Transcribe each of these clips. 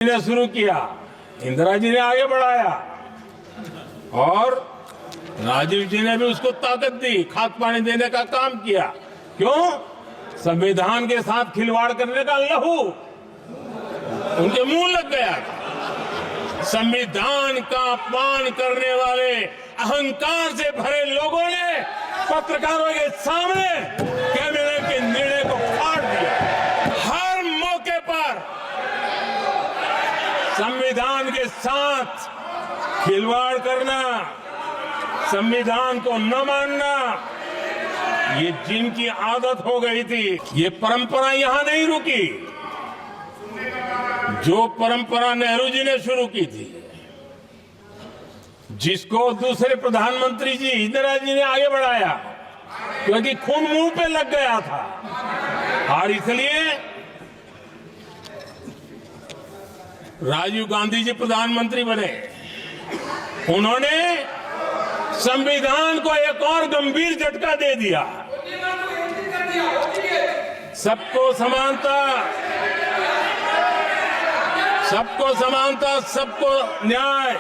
ने शुरू किया, इंदिरा जी ने आगे बढ़ाया और राजीव जी ने भी उसको ताकत दी, खाद पानी देने का काम किया। क्यों? संविधान के साथ खिलवाड़ करने का लहू उनके मुंह लग गया। संविधान का अपमान करने वाले अहंकार से भरे लोगों ने पत्रकारों के सामने कैबिनेट के निर्णय को फाड़ दिया। हर मौके पर संविधान के साथ खिलवाड़ करना, संविधान को न मानना, ये जिनकी आदत हो गई थी, ये परंपरा यहां नहीं रुकी। जो परंपरा नेहरू जी ने शुरू की थी, जिसको दूसरे प्रधानमंत्री जी इंदिरा जी ने आगे बढ़ाया, क्योंकि खून मुंह पे लग गया था और इसलिए राजीव गांधी जी प्रधानमंत्री बने। उन्होंने संविधान को एक और गंभीर झटका दे दिया। सबको समानता, सबको समानता, सबको न्याय,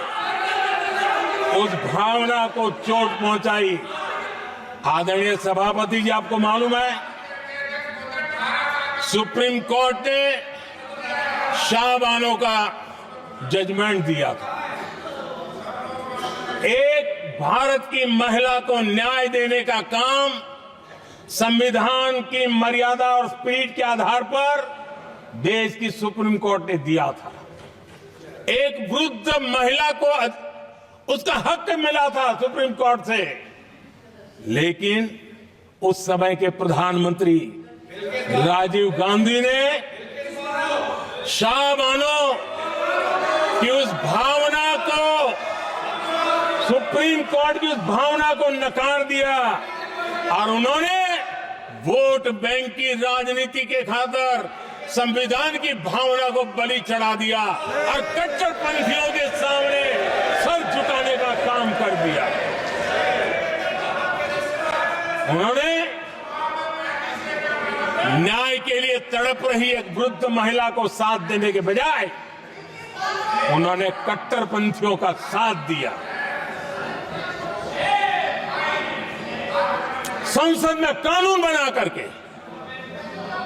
उस भावना को चोट पहुंचाई। आदरणीय सभापति जी, आपको मालूम है सुप्रीम कोर्ट ने शाहबानो का जजमेंट दिया था। एक भारत की महिला को न्याय देने का काम संविधान की मर्यादा और स्पिरिट के आधार पर देश की सुप्रीम कोर्ट ने दिया था। एक वृद्ध महिला को उसका हक मिला था सुप्रीम कोर्ट से, लेकिन उस समय के प्रधानमंत्री राजीव गांधी ने शाहबानो की उस भावना को, सुप्रीम कोर्ट की उस भावना को नकार दिया और उन्होंने वोट बैंक की राजनीति के खातिर संविधान की भावना को बलि चढ़ा दिया और कट्टरपंथियों के सामने सर झुकाने का काम कर दिया। उन्होंने न्याय के लिए तड़प रही एक वृद्ध महिला को साथ देने के बजाय उन्होंने कट्टरपंथियों का साथ दिया। संसद में कानून बना करके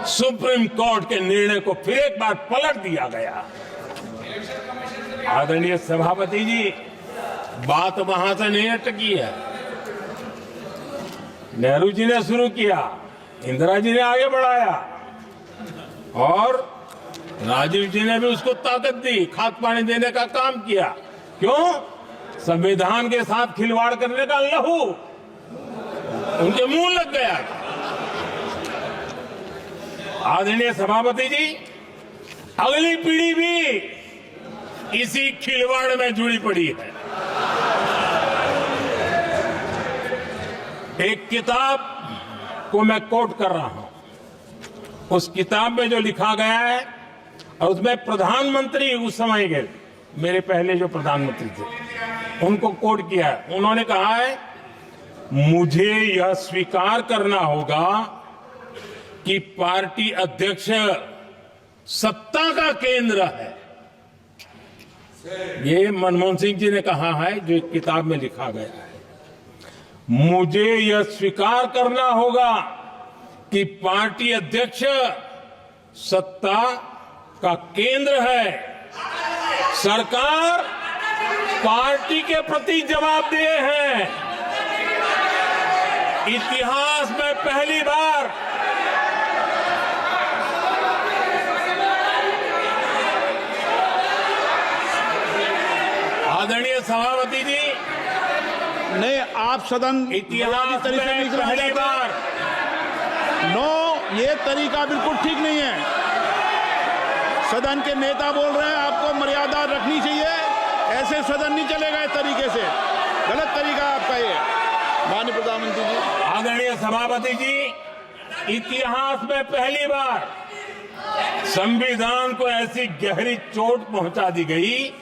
सुप्रीम कोर्ट के निर्णय को फिर एक बार पलट दिया गया। आदरणीय सभापति जी, बात वहां से नहीं अटकी है। नेहरू जी ने शुरू किया, इंदिरा जी ने आगे बढ़ाया और राजीव जी ने भी उसको ताकत दी, खाद पानी देने का काम किया। क्यों? संविधान के साथ खिलवाड़ करने का लहू उनके मुंह लग गया। आदरणीय सभापति जी, अगली पीढ़ी भी इसी खिलवाड़ में जुड़ी पड़ी है। एक किताब को मैं कोट कर रहा हूं। उस किताब में जो लिखा गया है और उसमें प्रधानमंत्री उस समय के मेरे पहले जो प्रधानमंत्री थे उनको कोट किया है। उन्होंने कहा है, मुझे यह स्वीकार करना होगा कि पार्टी अध्यक्ष सत्ता का केंद्र है। ये मनमोहन सिंह जी ने कहा है, जो एक किताब में लिखा गया है। मुझे यह स्वीकार करना होगा कि पार्टी अध्यक्ष सत्ता का केंद्र है। सरकार पार्टी के प्रति जवाबदेह है। इतिहास में पहली बार आदरणीय सभापति जी, नहीं, आप सदन इतिहास तरीके में पहली बार नो, ये तरीका बिल्कुल ठीक नहीं है। सदन के नेता बोल रहे हैं, आपको मर्यादा रखनी चाहिए। ऐसे सदन नहीं चलेगा इस तरीके से, गलत तरीका आपका ये। माननीय प्रधानमंत्री जी, आदरणीय सभापति जी, इतिहास में पहली बार संविधान को ऐसी गहरी चोट पहुंचा दी गई।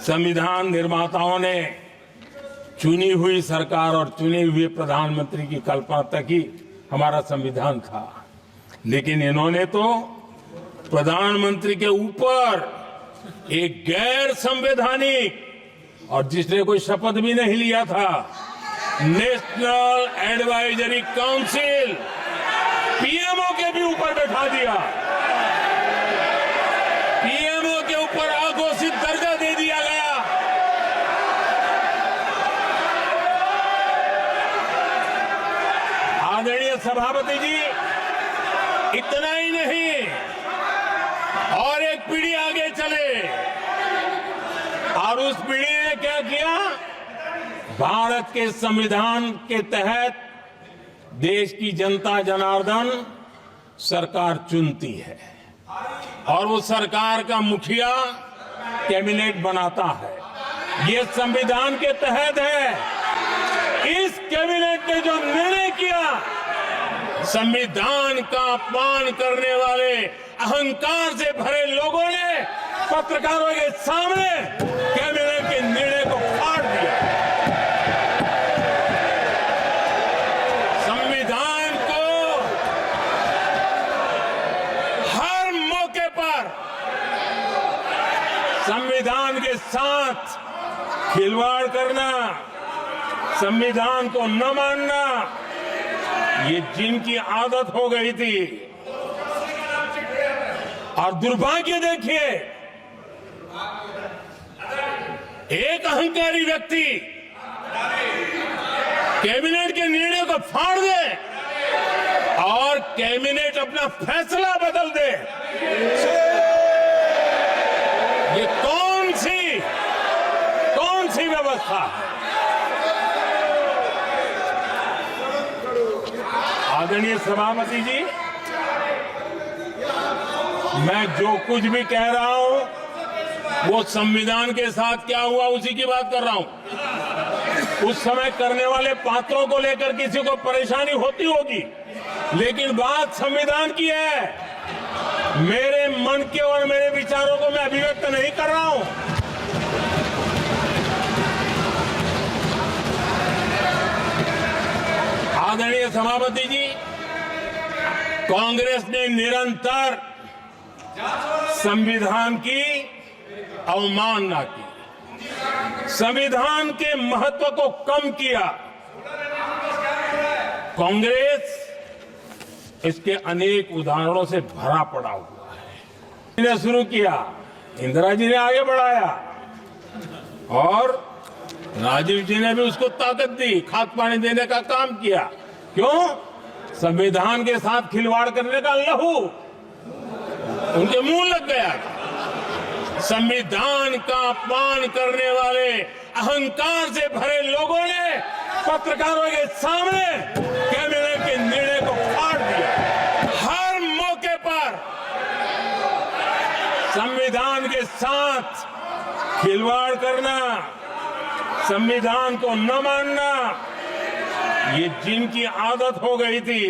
संविधान निर्माताओं ने चुनी हुई सरकार और चुने हुए प्रधानमंत्री की कल्पना तक ही हमारा संविधान था, लेकिन इन्होंने तो प्रधानमंत्री के ऊपर एक गैर संवैधानिक और जिसने कोई शपथ भी नहीं लिया था नेशनल एडवाइजरी काउंसिल पीएमओ के भी ऊपर बैठा दिया। पीएमओ के ऊपर अघोषित दर्जा दे दिया गया। आदरणीय सभापति जी, इतना ही नहीं, और एक पीढ़ी आगे चले और उस पीढ़ी ने क्या किया? भारत के संविधान के तहत देश की जनता जनार्दन सरकार चुनती है और वो सरकार का मुखिया कैबिनेट बनाता है। ये संविधान के तहत है। इस कैबिनेट ने जो निर्णय किया, संविधान का अपमान करने वाले अहंकार से भरे लोगों ने पत्रकारों के सामने कैबिनेट के निर्णय को फाड़ दिया। संविधान को हर मौके पर संविधान के साथ खिलवाड़ करना, संविधान को न मानना, ये जिनकी आदत हो गई थी। और दुर्भाग्य देखिए, एक अहंकारी व्यक्ति कैबिनेट के निर्णय को फाड़ दे और कैबिनेट अपना फैसला बदल दे। ये कौन सी व्यवस्था है? आदरणीय सभापति जी, मैं जो कुछ भी कह रहा हूं वो संविधान के साथ क्या हुआ उसी की बात कर रहा हूं। उस समय करने वाले पात्रों को लेकर किसी को परेशानी होती होगी, लेकिन बात संविधान की है। मेरे मन के और मेरे विचारों को मैं अभिव्यक्त नहीं कर रहा हूं। आदरणीय सभापति जी, कांग्रेस ने निरंतर संविधान की अवमानना की, संविधान के महत्व को कम किया। कांग्रेस इसके अनेक उदाहरणों से भरा पड़ा हुआ है। ने शुरू किया, इंदिरा जी ने आगे बढ़ाया और राजीव जी ने भी उसको ताकत दी, खाद पानी देने का काम किया। क्यों? संविधान के साथ खिलवाड़ करने का लहू उनके मुंह लग गया। संविधान का अपमान करने वाले अहंकार से भरे लोगों ने पत्रकारों के सामने कैबिनेट के निर्णय को फाड़ दिया। हर मौके पर संविधान के साथ खिलवाड़ करना, संविधान को न मानना, ये जिनकी आदत हो गई थी।